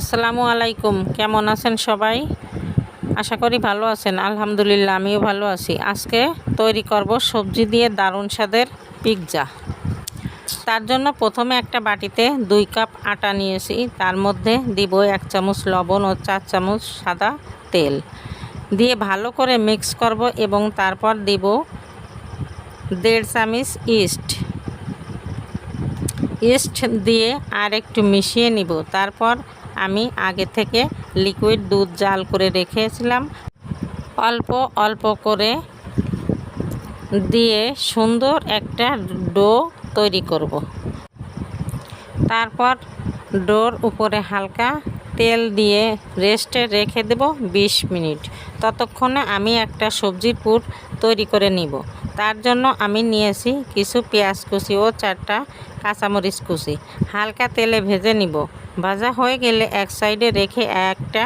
আসসালামু আলাইকুম, কেমন আছেন সবাই? আশা করি ভালো আছেন। আলহামদুলিল্লাহ, আমিও ভালো আছি। আজকে তৈরি করব সবজি দিয়ে দারুণ স্বাদের পিৎজা। তার জন্য প্রথমে একটা বাটিতে 2 কাপ আটা নিয়েছি। তার মধ্যে দিব 1 চামচ লবণ ও 4 চামচ সাদা তেল দিয়ে ভালো করে মিক্স করব এবং তারপর দিব 1.5 চামচ ইস্ট দিয়ে আর একটু মিশিয়ে নিব। তারপর আমি আগে থেকে লিকুইড দুধ জাল করে রেখেছিলাম, অল্প অল্প করে দিয়ে সুন্দর একটা ডো তৈরি করব। তারপর ডোর উপরে হালকা তেল দিয়ে রেস্টে রেখে দেব 20 মিনিট। ততক্ষণে আমি একটা সবজির পুর তৈরি করে নিব। তার জন্য আমি নিয়েছি কিছু পেঁয়াজ কুচি ও 4টা কাঁচামরিচ কুচি। হালকা তেলে ভেজে নিব। ভাজা হয়ে গেলে এক সাইডে রেখে একটা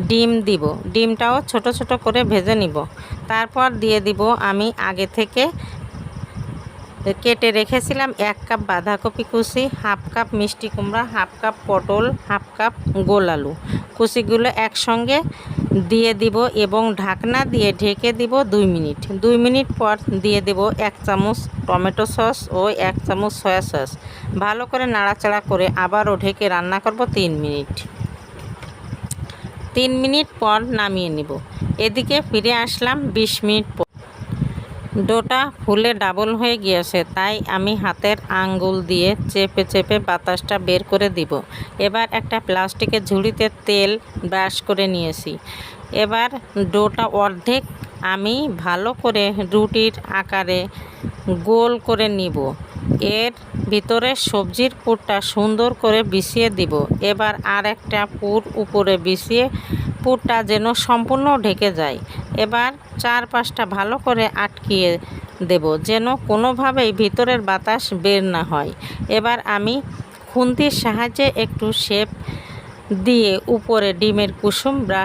ডিম দিব। ডিমটাও ছোট ছোট করে ভেজে নিব। তারপর দিয়ে দিব আমি আগে থেকে কেটে রেখেছিলাম 1 কাপ বাঁধাকপি কুচি, 1/2 কাপ মিষ্টি কুমড়া, 1/2 কাপ পটল, 1/2 কাপ গোল আলু। কুচিগুলো একসঙ্গে দিয়ে দিব এবং ঢাকনা দিয়ে ঢেকে দিব 2 মিনিট। 2 মিনিট পর দিয়ে দেব 1 চামচ টমেটো সস ও 1 চামচ সয়া সস। ভালো করে নাড়াচাড়া করে আবারও ঢেকে রান্না করব 3 মিনিট। 3 মিনিট পর নামিয়ে নিব। এদিকে ফিরে আসলাম 20 মিনিট পর। ডোটা ফুলে ডাবল হয়ে গিয়েছে, তাই আমি হাতের আঙ্গুল দিয়ে চেপে চেপে বাতাসটা বের করে দিব। এবার একটা প্লাস্টিকের ঝুড়িতে তেল ব্রাশ করে নিয়েছি। এবার ডোটা অর্ধেক আমি ভালো করে রুটির আকারে গোল করে নিব। এর ভিতরে সবজির পুরটা সুন্দর করে বিছিয়ে দিব। এবার আর একটা পুর উপরে বিছিয়ে পুরটা যেন সম্পূর্ণ ঢেকে যায়। এবার 4-5টা ভালো করে আটকিয়ে দেব, যেন কোনোভাবেই ভিতরের বাতাস বের না হয়। এবার আমি খুন্তির সাহায্যে একটু শেপ দিয়ে উপরে ডিমের কুসুম ব্রাশ